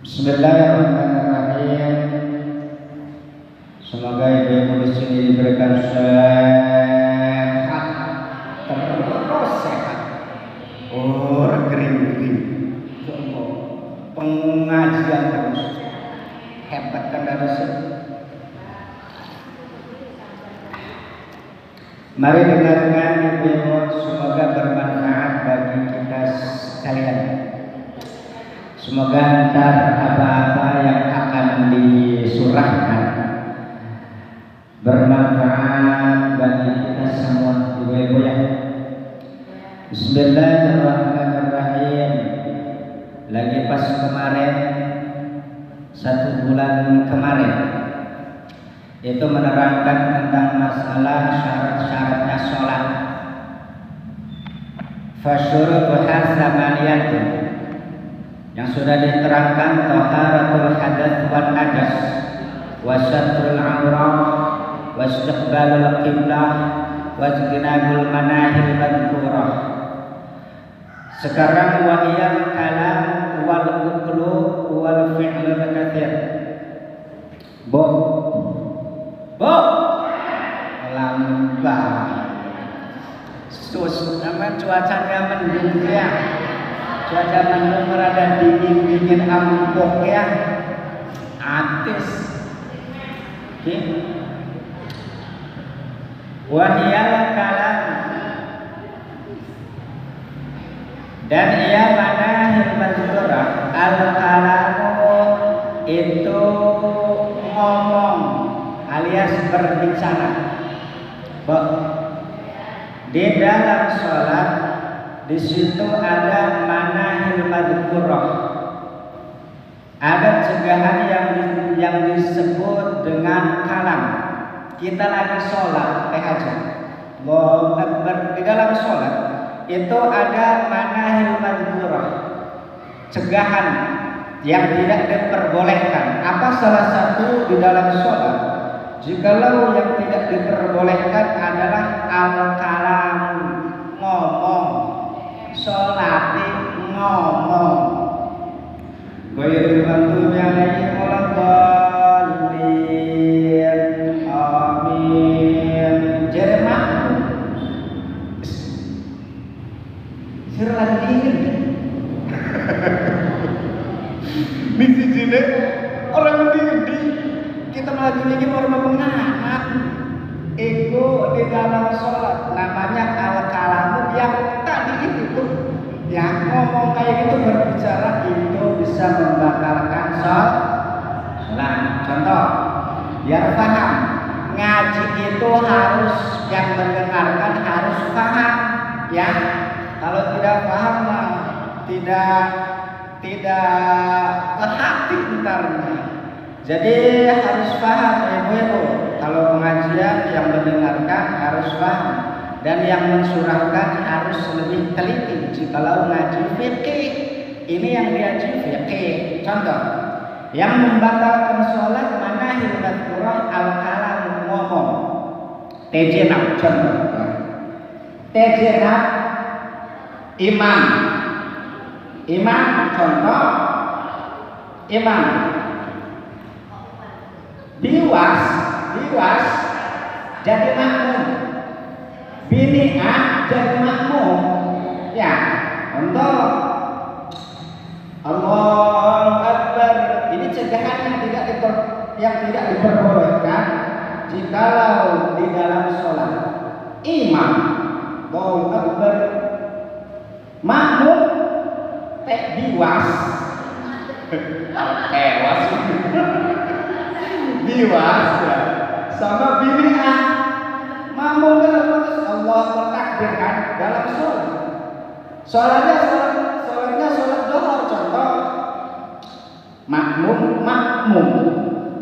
Bismillahirrahmanirrahim. Semoga ibu-ibu di sini diberikan sehat, terus sehat. Gering-gering. Pengajian terus. Hebat kan dari sini. Mari dengarkan ibu-ibu, semoga bermanfaat bagi kita sekalian. Semoga ntar apa-apa yang akan disurahkan bermanfaat bagi kita semua, ibu-ibu ya. Bismillahirrahmanirrahim. Lagi pas kemarin, 1 bulan kemarin, itu menerangkan tentang masalah syarat-syaratnya sholat. Fasyurutuha samaniyatun, yang sudah diterangkan taharatul hadath wan najas, wa satrul awrah, wa istiqbalul qiblah, wa ijtinabul manahil madhkurah. Sekarang wahiyal kalam wal uqlu wal fi'lul katsir. Bo lambat sus nama cuacanya mendung ya. Cuaca mendung merada dingin-dingin empuk ya. Atis. Wahiyal kalam, dan ia manahil mazkurah. Al kalamu itu ngomong alias berbicara. Di dalam sholat di situ ada manahil madhkurah, ada cegahan yang disebut dengan kalam. Kita lagi sholat aja, Allahu Akbar. Di dalam sholat itu ada manahil madhkurah, cegahan yang tidak diperbolehkan. Apa salah satu di dalam sholat? Jikalau yang tidak diperbolehkan adalah al-kalam, ngomong. Sholat ngomong. Ghairil maghdubi alaihim waladdallin. Amin. Jerema. Sir lagi dingin. Misi jine orang mendingin. Kita lagi dingin orang menganak. Ego di dalam sholat namanya al-kalamu yang tadi itu yang ngomong kayak gitu, berbicara itu bisa membatalkan sholat. Contoh, biar paham, ngaji itu harus yang mendengarkan harus paham ya. Kalau tidak paham mah tidak ke hati bentarnya. Jadi harus paham ibu-ibu. Kalau pengajian yang mendengarkan harus paham, dan yang mensurahkan harus lebih teliti. Jikalau ngaji fikih, ini yang diaji fikih. Contoh, yang membatalkan sholat manahil madhkurah al-kalam, ngomong. Tejenab contoh. Tejenab imam contoh. Imam biwas jadi makmum, bini'ah jadi makmum ya. Untuk Allahu Akbar, ini cegahan yang tidak diperbolehkan jikalau di dalam sholat. Imam Allahu Akbar, makmum biwas biwas ya. Sama bini'ah makmum dalam Allah bertakbir kan dalam sholat. Sholatnya zuhur contoh. Makmum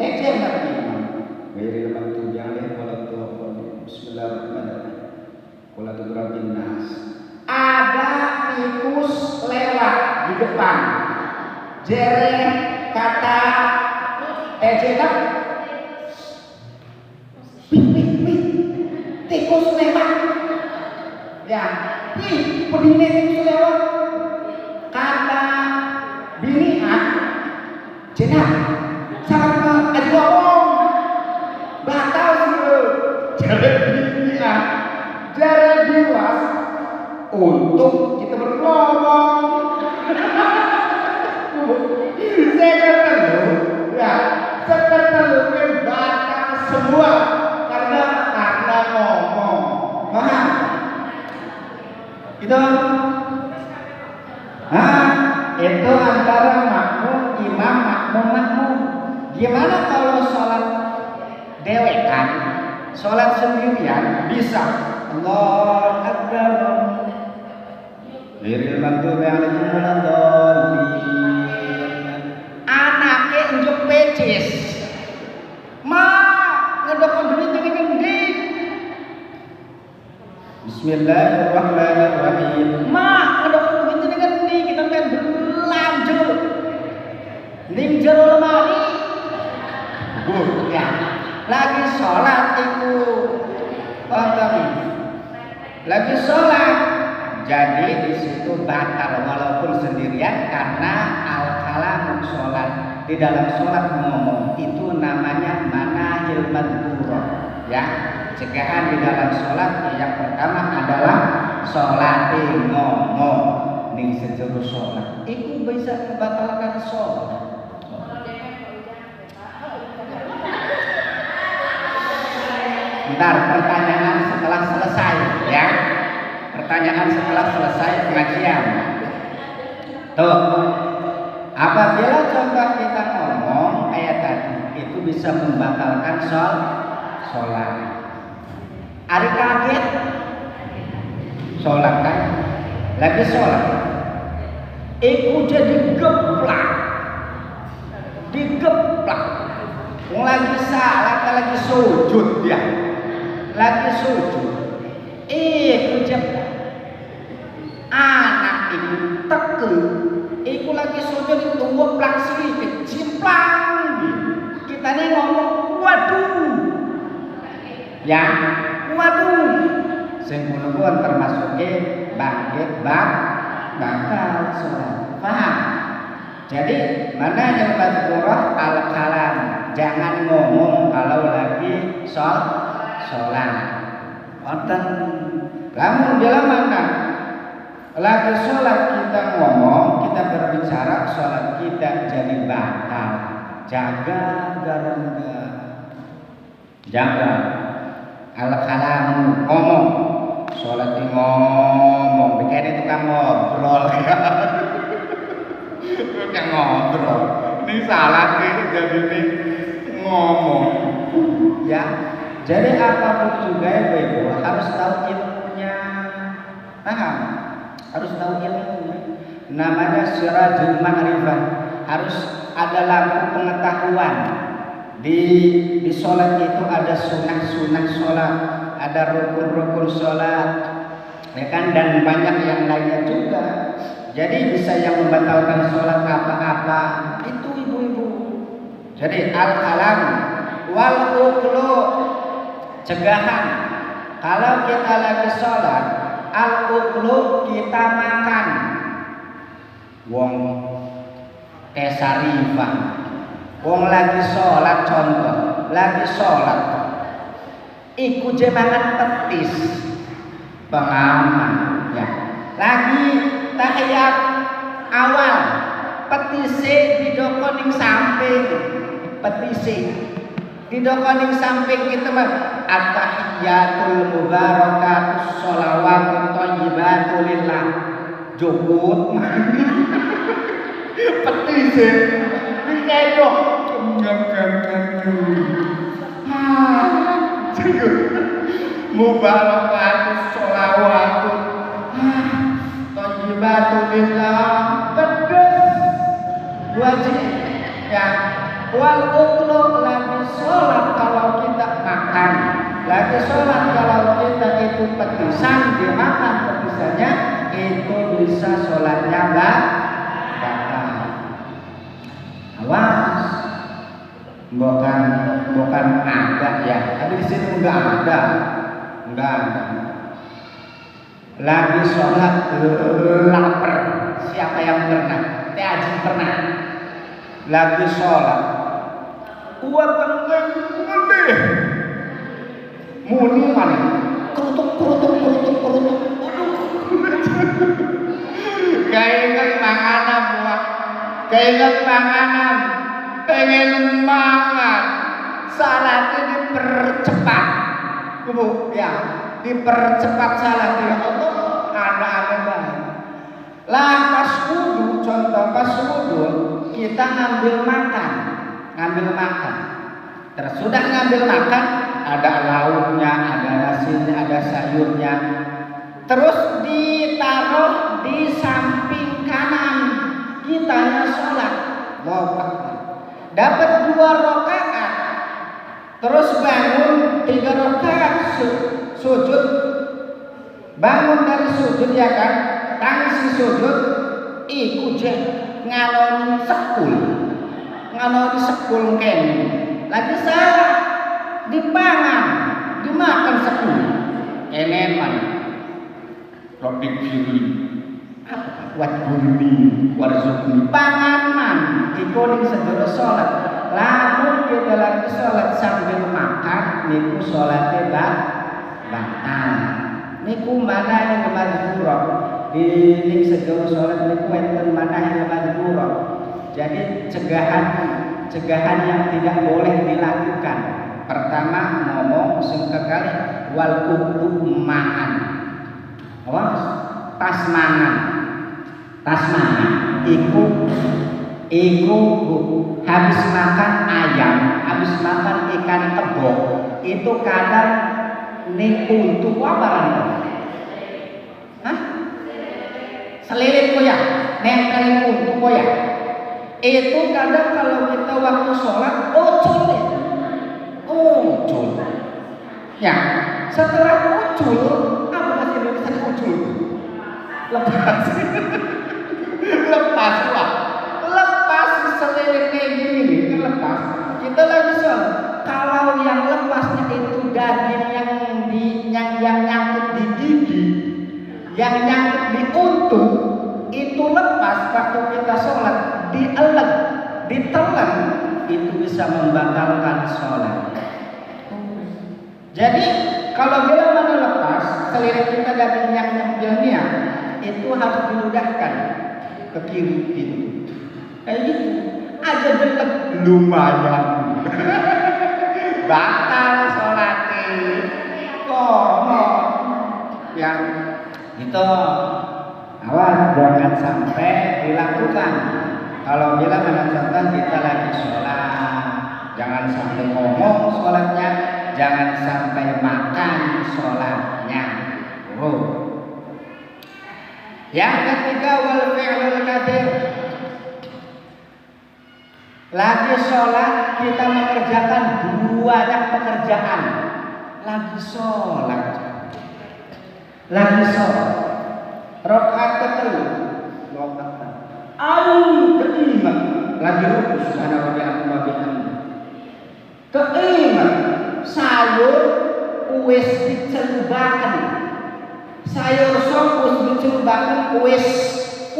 tejen nabi imam. Ghairil maghdubi alaihim waladdallin. Bismillahirrahmanirrahim. Qul a'udzu nas. Ada tikus lewat di depan. Jere kata tejen tikus lewat ya, pedine tikus lewat kata bini'ah Cina sama aja ngomong batal sih jarak diwas untuk kita berngomong seketel batal semua karena ngomong paham itu itu antara makmum imam makmum gimana kalau sholat dewekan sholat sendirian bisa Allahu Akbar liril maghdubi alaihim waladdallin anake njuk pecis ngedokon duit ini gede Bismillahirrahmanirrahim ngedokon duit ini gede kita pengen belanja ning jero lemari ya lagi sholat itu lagi sholat jadi di situ batal walaupun sendirian karena al-kalamu sholat di dalam sholat ngomong itu namanya manahil madhurah ya cegahan di dalam sholat yang pertama adalah sholat ngomong ning sejero sholat itu bisa membatalkan sholat. Bentar, pertanyaan setelah selesai ya. Pertanyaan setelah selesai pengajian. Tuh. Apabila contoh kita ngomong kayak tadi itu bisa membatalkan sholat. Ari kaget sholat kan? Lagi sholat. Iku jadi geplak. Digeplak. Lagi salat lagi sujud dia. Lagi sujud iku anak iku teke iku lagi sujud itu ngeplak sedikit cimplang kita nih ngomong waduh ya waduh sing ngono termasuknya bangkit bakal sholat paham jadi mana yang madhurah al-kalam jangan ngomong kalau lagi sholat wonten lamun dalam mana lagi sholat kita ngomong kita berbicara sholat kita jadi batal jaga al-kalamu ngomong sholat di ngomong bikin itu kan ngobrol kan ngobrol ini salah nih jadi nih ngomong ya. Jadi apapun juga ibu harus tahu ilmunya, paham? Harus tahu ilmunya. Namanya sirajul ma'rifah. Harus ada lampu pengetahuan. Di sholat itu ada sunah sholat, ada rukun sholat, ya kan? Dan banyak yang lainnya juga. Jadi bisa yang membatalkan sholat apa-apa itu ibu-ibu. Jadi al-kalam wal uqlu cegahan kalau kita lagi sholat al-uqlu kita makan wong kesarifah wong lagi sholat contoh lagi sholat iku jemangan petis pengalaman ya lagi tahiyat awal petise didokoning samping petise didokoning samping kita mah at-tahiyatul mubarakatus sholawatut thayyibatu lillah jukut petise dikedo mubarakatus sholawatut thayyibatu lillah pedes wajib ya wal uqlu lagi sholat kalau kita makan lagi sholat kalau kita itu petisan dimakan petisannya itu bisa sholatnya batal awas bukan ada ya tapi di sini enggak ada lagi sholat lapar siapa yang pernah Teh Aji pernah lagi sholat tengah gede muni mana kerutuk keinget panganan buat keinget panganan pengen mangan salatnya dipercepat Bu ya dipercepat salatnya ya Allah ada banget lah pas wudu contoh pas wudu kita ngambil makan terus sudah ngambil makan ada lauknya ada nasinya ada sayurnya terus ditaruh di samping kanan kitanya sholat dapat 2 rakaat terus bangun 3 rakaat sujud bangun dari sujud ya kan tangsi sujud iku je ngaloni sekul kene lagi salah dimakan sekul kene man Rabbi firi wat gurni warzukni panganan iku ning sedaya salat lamun kita lagi salat sambil makan niku salate batal niku mana yang madhurah di ning sedaya salat niku enten mana yang madhurah jadi cegahan yang tidak boleh dilakukan pertama ngomong sekali wal kudu ma'an tasmangan iku habis makan ayam habis makan ikan kebo itu kadang ning untuk apa selilit koyak nempelin untuk koyak itu kadang kalau kita waktu sholat ucul ya setelah ucul apa bahasa Indonesia ucul lepas selilit kayak gini kan lepas kita lagi sholat kalau yang lepasnya itu daging yang nyangkut di gigi yang nyangkut di untu itu lepas waktu kita sholat dielek, ditelan itu bisa membatalkan sholat. Jadi kalau bila mana lepas selirik kita daging yang nyempilnya itu harus diludahkan ke kiri gitu. Kayak gitu aja jelek lumayan batal sholatnya kok yang gitu. Awas jangan sampai dilakukan. Kalau bila mana contoh kita lagi sholat, jangan sampai ngomong sholatnya, jangan sampai makan sholatnya. Yang ketiga wal fi'lul katsir. Lagi sholat kita mengerjakan banyak pekerjaan. Lagi sholat. Rakaat kedua. Keiman lagi rukus subhana rabbiyal a'la. Keiman sayur wis dicelubaken. Sayur sop wis dicelubaken wis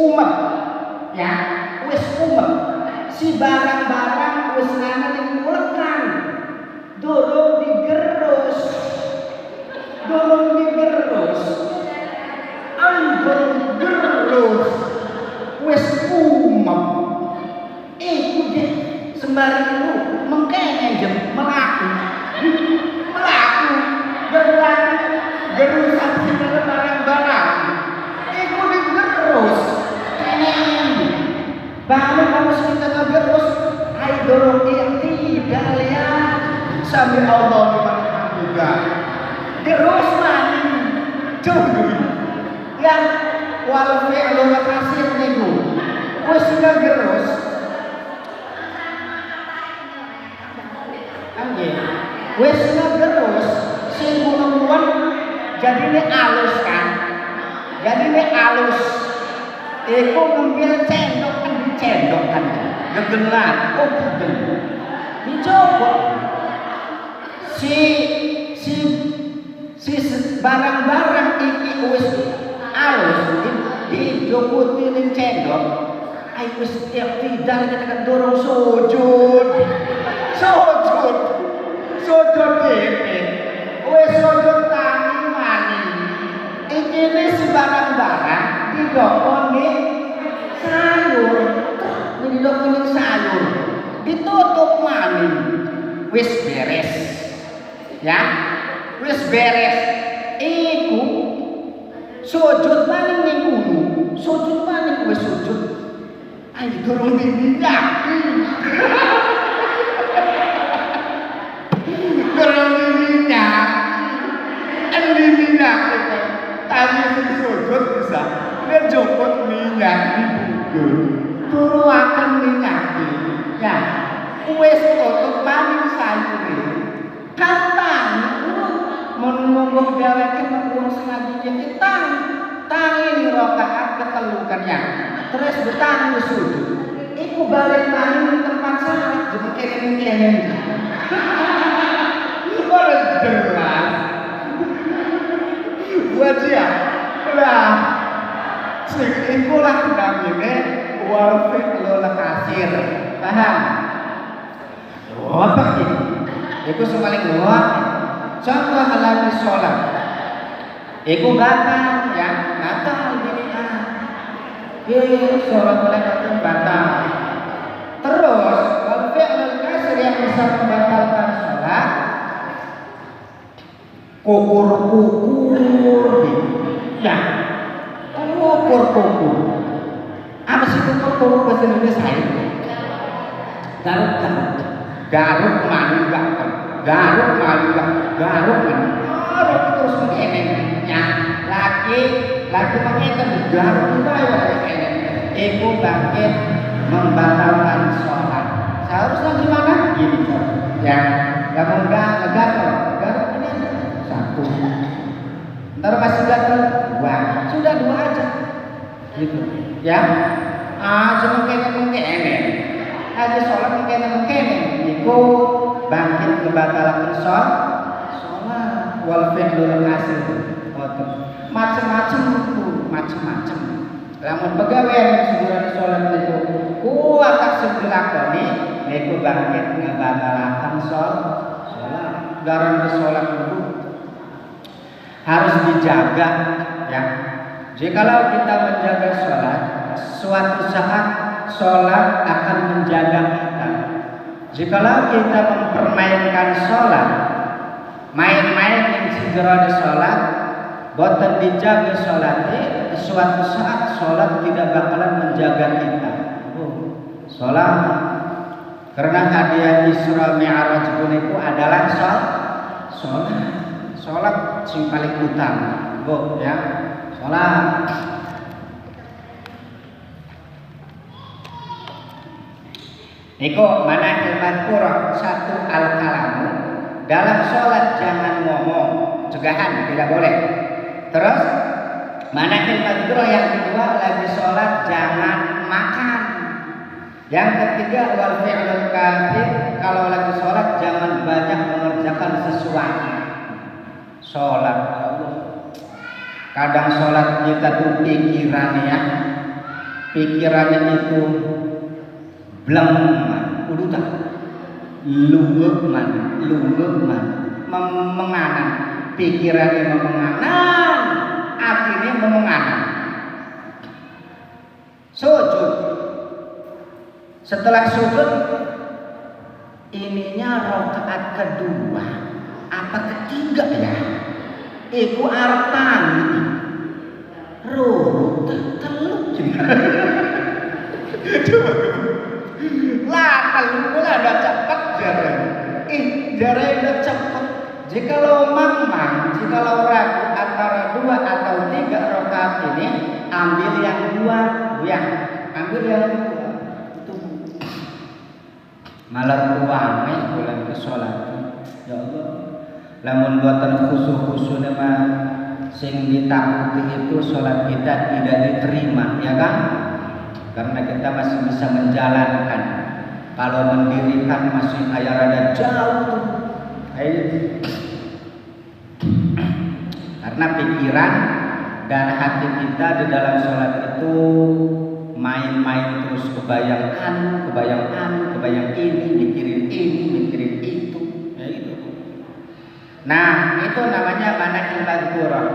umek. Ya, wis umek. Si barang-barang wis ana ning ulekan. Durung digerus. Anggur gerus. Wis umem iku deh sembari itu mengkene jem melaku gerusan segala barang-barang iku digerus bangun harus kita ngegerus ayo dorong tidak lihat sambil Allah liman juga gerus mani yang wal fi'lul katsir niku wis ngegerus wis ngegerus sing mulen jadine alus kan iku ngambil cendok kan gegelan geden dicoba si barang-barang iki wis alus dijokuti ning cendok Ayo setiap tidak kita kan dorong sujud ini. Wes sujud tangi mani. Iki ini si barang-barang didokoni sayur. Didokoni sayur. Ditutup mani. Wis beres. Ya. Wis beres. Iku sujud maning ning kudu. Sujud maning wis sujud. Ayo durung diminyaki. Durung diminyaki. Endi minyaki kok. Tadi sing sujud bisa ngejokot minyak di buku. Turu akan minyaki. Ya. Wis tutup maning sayure. Kantang mun gawekan wong sengaja kita tangi rakaat ketelukannya terus betang sujud iku balik nang tempat salat jadi kene ora jelas wajah lah sing iku lah namine wal fi'lul kasir paham apa iki iku semaling luar contoh halal sholat iku batal ya batal ini sholat oleh batal terus kalau fi'lul kasir yang bisa membatalkan sholat kukur ya kukur apa sih kukur bahasa Indonesia garuk mani garuk terus begini ya lagi mengingat garuk begini ibu bangkit membatalkan sholat seharusnya gimana gini ya namun garuk ini satu ntar masih gatel dua sudah dua aja gitu ya cuma mengkene aja sholat mengkene ibu bangkit membatalkan sholat wal fi'lul kasir macam-macam lamun pegawean segera sholat itu kuat tak sebelakoni niku bangkit ngebatalkan sholat garan sholat itu harus dijaga ya jikalau kita menjaga sholat suatu saat sholat akan menjaga kita jikalau kita mempermainkan sholat main-main yang segera di sholat boten dijaga sholatnya suatu saat sholat tidak bakalan menjaga kita sholat karena hadiah Isra Mi'raj itu adalah sholat yang paling utama ya sholat niku manahil madhkurah satu al-kalamu dalam sholat jangan ngomong cegahan tidak boleh terus manahil madhkurah yang kedua lagi sholat jangan makan yang ketiga wal fi'lul kafir kalau lagi sholat jangan banyak mengerjakan sesuatu sholat kadang sholat kita tuh pikirannya itu blem udutan lunggeman menganan pikirannya menganan akhirnya menganan sujud setelah sujud ininya rakaat kedua apa ketiga ya iku artan rurut teluk coba lah kalau ada cepat jarak udah cepat jikalau ragu antara 2 atau 3 rakaat ini ambil yang 2 ambil yang 2 itu malam uangnya bulan ke sholat ya Allah lamun buatan khusus mah sing ditakuti itu sholat kita tidak diterima ya kan karena kita masih bisa menjalankan kalau mendirikan masih kayak rada jauh tuh karena pikiran dan hati kita di dalam sholat itu main-main terus kebayang ini, mikirin itu, ya itu. Nah, itu namanya manakil madhkurah.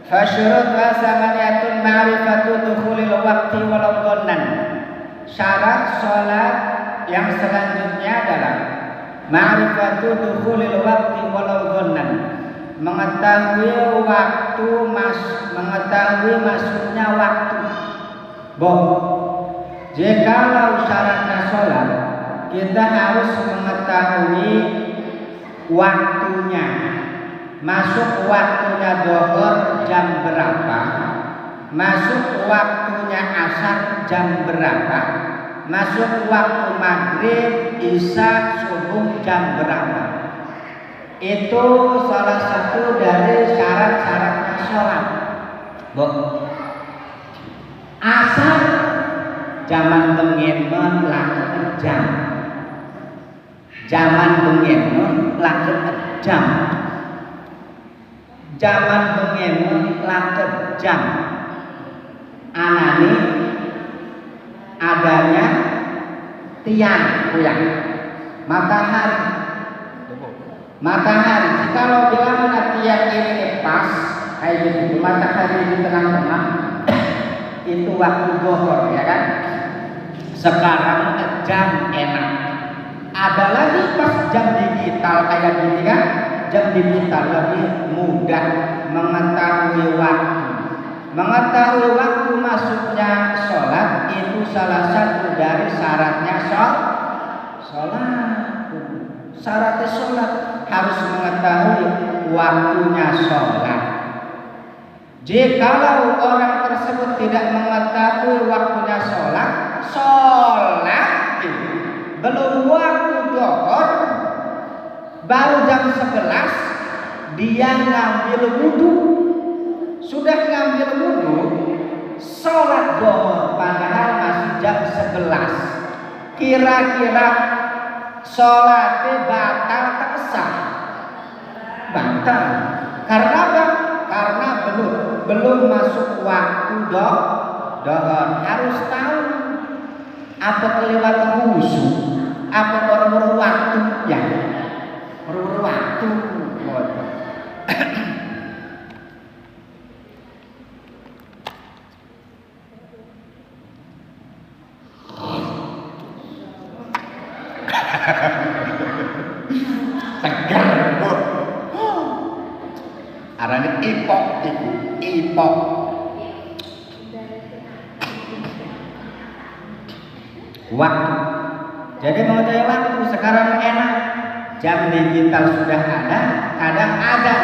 Fasyurut wa samaniyatun ma'rifatu dukhulil waqti walau dhannan. Syarat sholat yang selanjutnya adalah ma'rifatu dukhulil waqti walau dhannan. Mengetahui masuknya waktu. Jikalau syaratnya sholat, kita harus mengetahui waktunya. Masuk waktunya zuhur jam berapa? Masuk waktunya asar jam berapa? Masuk waktu maghrib, isya, subuh jam berapa? Itu salah satu dari syarat-syaratnya sholat. Asar zaman bengen langit jam. Zaman bengen langit jam. Zaman bengen langit jam. Anani adanya tiang matahari. Kalau bila mana tiang ini pas kayak gitu, matahari di tengah-tengah, itu waktu zuhur, ya kan? Sekarang jam enak. Ada lagi pas jam digital kayak gini kan? Jam digital lebih mudah mengetahui waktu. Mengetahui waktu masuknya sholat itu salah satu dari syaratnya sholat. Syaratnya sholat harus mengetahui waktunya sholat. Jikalau orang tersebut tidak mengetahui waktunya sholat belum waktu zuhur, baru jam 11 dia ngambil wudhu. Sudah ngambil wudhu, sholat zuhur padahal masih jam 11. Kira-kira sholatnya batal tak sah? Batal. Karena apa? Karena belum masuk waktu zuhur. Harus tahu apa kelewat khusyuk, apa baru waktu ya. Baru waktu. Tegar kok. Arane ipok iku, ipok. Waktu. Jadi mengetahui waktu sekarang enak. Jam digital sudah ada, kadang ada.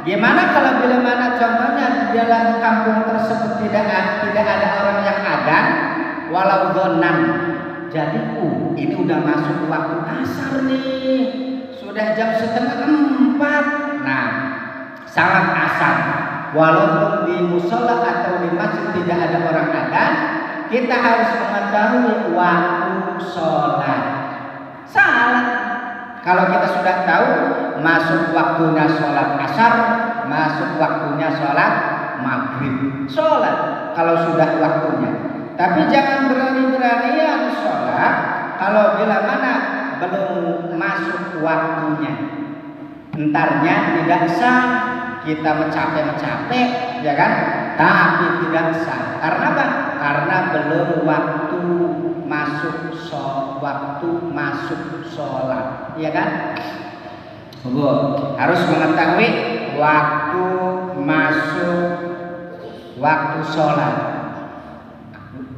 Gimana kalau bila mana contohnya di dalam kampung tersebut tidak ada orang yang ada, walau donan. Jadi ini udah masuk waktu asar nih. Sudah jam 3:30. Nah, salat asar. Walaupun di musola atau di masjid tidak ada orang adzan, kita harus mengetahui waktu sholat. Salat. Kalau kita sudah tahu masuk waktunya sholat asar, masuk waktunya sholat maghrib, sholat. Kalau sudah waktunya. Tapi jangan berani-beranian sholat kalau bila mana belum masuk waktunya. Entarnya tidak sah, kita mencapai, ya kan? Tapi tidak sah. Karena apa? Karena belum waktu masuk sholat, ya kan? Harus mengetahui waktu masuk waktu sholat.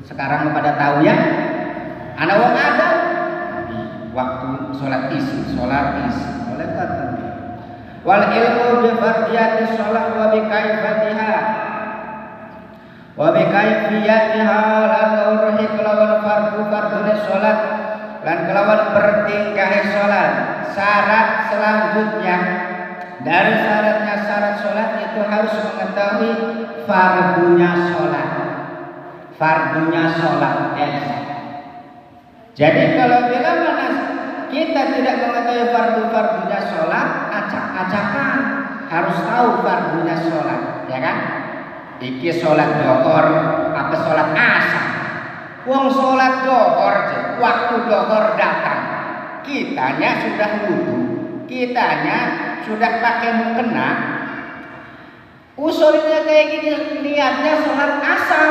Sekarang pada tahu ya? Anak wong ada waktu sholat isi. Oleh kata wal ilmu bi fardiyati sholat wa bi kaifatiha wa bi kaifiyatiha lan urhi kelawan fardune sholat lan kelawan bertingkahe sholat. Syarat selanjutnya dari syarat sholat itu harus mengetahui fardunya sholat. Jadi kalau bila mana kita tidak mengetahui fardunya sholat, acak-acakan. Harus tahu fardunya sholat, ya kan? Iki sholat zuhur apa sholat asar. Wong sholat dohor, waktu dohor datang, kitanya sudah wudu, kitanya sudah pakai mukena. Usulnya kayak gini, niatnya sholat asar,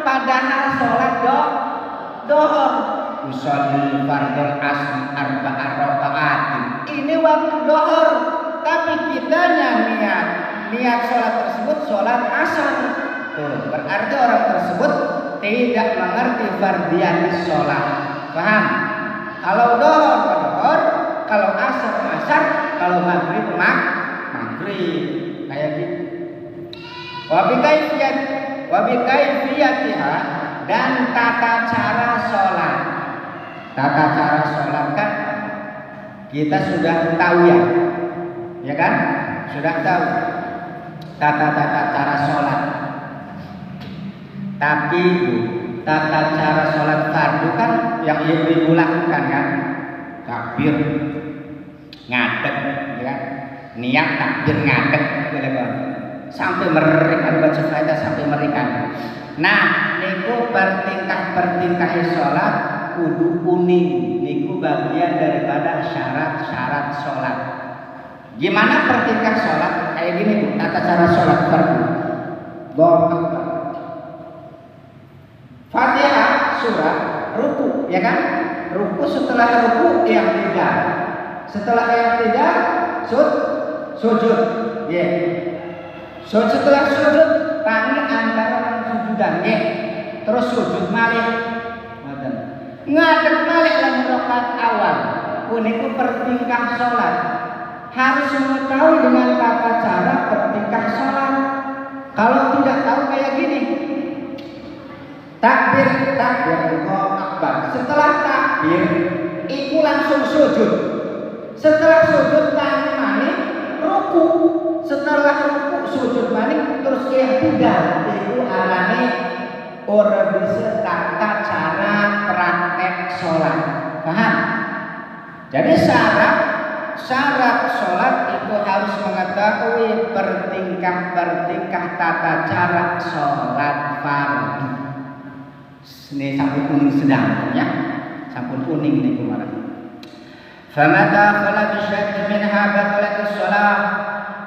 padahal sholat dohor. Usolli fardhul asri arba'a raka'atin. Ini waktu dohor, tapi kitanya niat sholat tersebut sholat asar. Tuh, berarti orang tersebut tidak mengerti fardhiyatus sholat. Paham? Kalau dohor, kalau asar, kalau maghrib kayak gitu. Wabikaifiyatiha dan tata cara sholat. Tata cara sholat kan kita sudah tahu ya kan? Sudah tahu tata cara sholat. Tapi tata cara sholat fardu kan yang ibu lakukan kan, takbir, ngadeg, ya kan? Niat takbir ngadeg, sampai mereka baca Fatihah sampai mereka. Nah, niku pertingkah sholat kudu kuning, niku bagian daripada syarat sholat. Gimana pertingkah sholat? Kayak gini bu, tata cara sholat fardu. Fatihah surah ruku, ya kan? Ruku, setelah ruku yang tidak, setelah yang tidak sujud, ya. Setelah sujud tangi antara sujudan, ya. Terus sujud malih, ngadeg malih lamun rakaat awal. Uniku pertingkah sholat. Harus mengetahui dengan tata cara pertingkah sholat. Kalau tidak tahu kayak gini, takbir Allahu Akbar. Setelah takbir itu langsung sujud. Setelah sujud tangi malih ruku. Setelah ruku sujud malih terus i'tidal. Itu arane ora bisa tata cara praktek sholat. Paham? Jadi syarat sholat itu harus mengetahui pertingkah tata cara sholat fardu. Ini sampun kuning sedang ya, sampun kuning nih kemarin. Famata khala bisyaddi minha batalat as-shalah,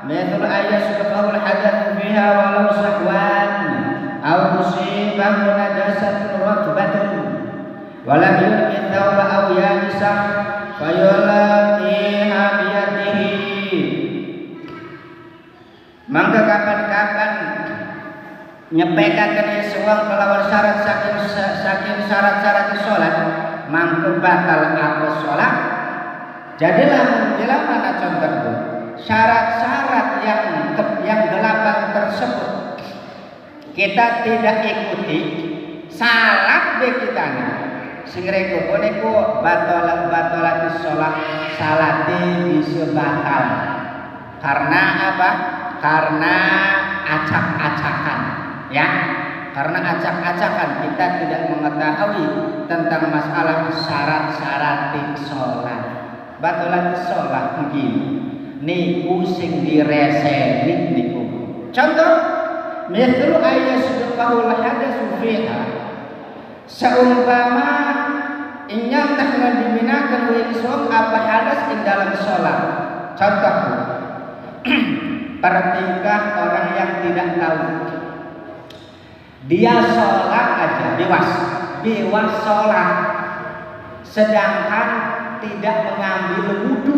mithlu ayyasbiqahu al-hadath fiha walau sahwan aw tusibahu najasatun ratbatun wa lam yulqi thawba aw yabisah fayulaqiha biyadihi. Mangga kapan-kapan nyepekaken suwang kelawan syarat saking syarat-syarat sholat mangko batal apa sholat. Jadi bila mana contohnya syarat-syarat yang 8 tersebut kita tidak ikuti, salat be kita nih sing rego niku batalat sholat, salate bisa batal. Karena apa? Karena acak-acakan. Ya, karena acak-acakan kita tidak mengetahui tentang masalah syarat-syarat sholat. Batalat sholat begini, niku sing direseni niku. Contoh, mithlu ayyasbiqahu al-hadatsu fiha. Seumpama inyantah mendiminakan wiswam apa hadas di dalam sholat. Contoh, pertingkah orang yang tidak tahu. Dia sholat aja, biwas sholat, sedangkan tidak mengambil wudhu.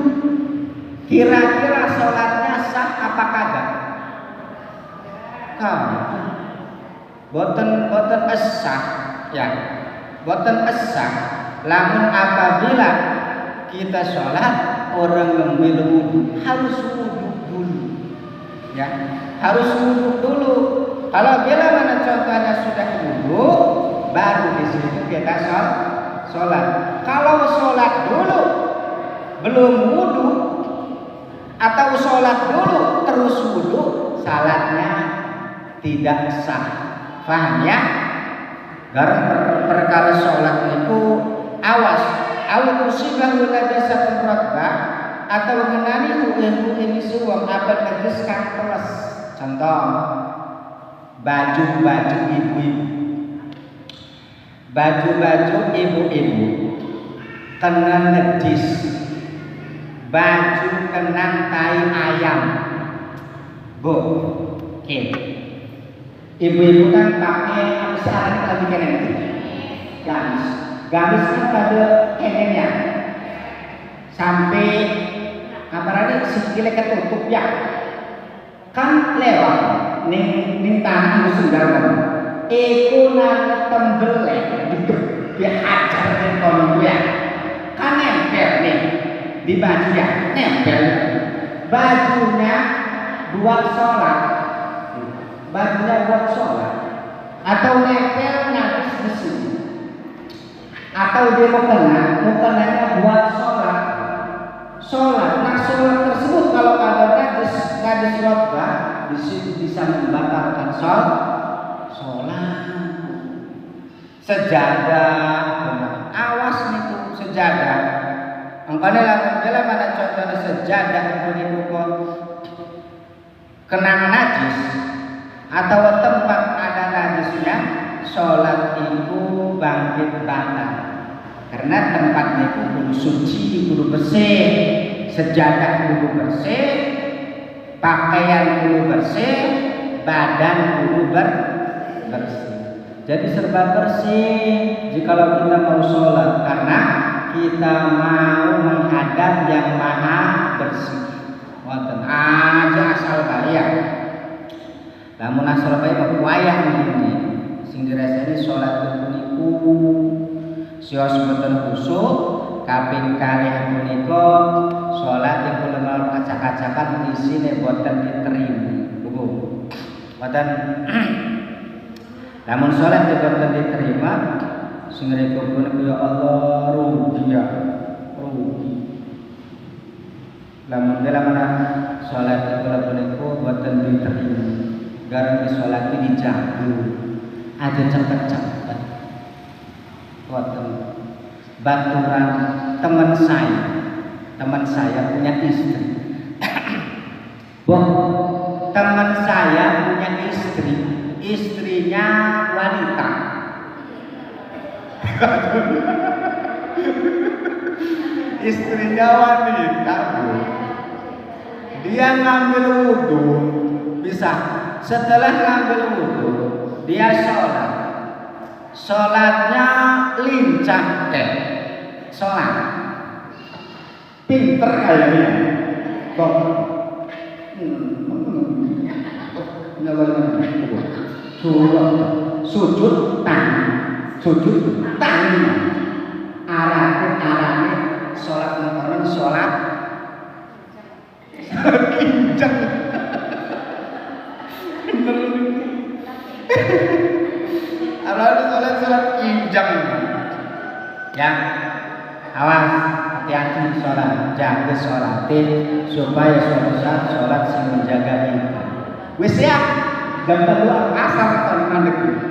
Kira-kira sholatnya sah apa kagak? Boten esah, ya, boten esah. Namun apabila kita sholat orang ngambil wudhu, harus wudhu dulu, ya, harus wudhu dulu. Kalau bila mana contohnya sudah wudhu, baru di situ kita sholat. Kalau sholat dulu belum wudhu atau sholat dulu terus wudhu, salatnya tidak sah. Paham ya? Perkara sholat itu awas, awusibahu najasatun ratbah atau mengenani ini suwang apa najis kang teles. Contoh, baju ibu-ibu baju-baju ibu-ibu kena najis, baju kena tai ayam, bu, oke. Ibu-ibu kan pakai apa sekarang lagi kenen, gamis, gamis kan pada kenennya sampai apa tadi sikile ketutup ya, kan lewat ning tangan sudah kan, iku nang tembelek dihajar ning kono ya, kan nempel nih di baju ya, nempel bajunya buat sholat, bajunya buat sholat, atau nempel nafis di sini, atau dia mukenanya buat sholat. Nah sholat tersebut kalau ada najis khotbah di situ bisa membatalkan sholat. Sejadah, awas niku sejadah. Angkane lamun dalam mana contohnya sejadah niku kok kena najis atau tempat ada najisnya, sholat itu bangkit batal. Karena tempat niku kudu suci, kudu bersih, sejadah kudu bersih, pakaian kudu bersih, badan kudu bersih. Jadi serba bersih jikalau kita mau sholat, karena kita mau menghadap yang maha bersih. Wonten aja asal kaya. Lamun asal kaya wayah ini sing dirasani sholat niku sios boten khusuk, kaping kalih punika sholat iku lemah acak-acakan isine boten diterima. Boten namun sholat boten diterima sing reko punika ya Allah rugi. Lamun dalam sholat iku punika boten diterima. Garang sholat ini dijago aja cepet-cepet. Baturan teman saya punya istri. Teman saya punya istri, istrinya wanita. Istrinya wanita, dia ngambil wudhu, bisa. Setelah ngambil wudhu, dia sholat. Sholatnya lincah sholat pinter kayaknya kok sujud tangan arahnya sholat nonton sholat kincang sholat kinjang ya. Awas, hati-hati sholat, jaga sholatin supaya suatu saat sholat sing menjaga kita. Wis ya, jam 2 asar atau 5 detik.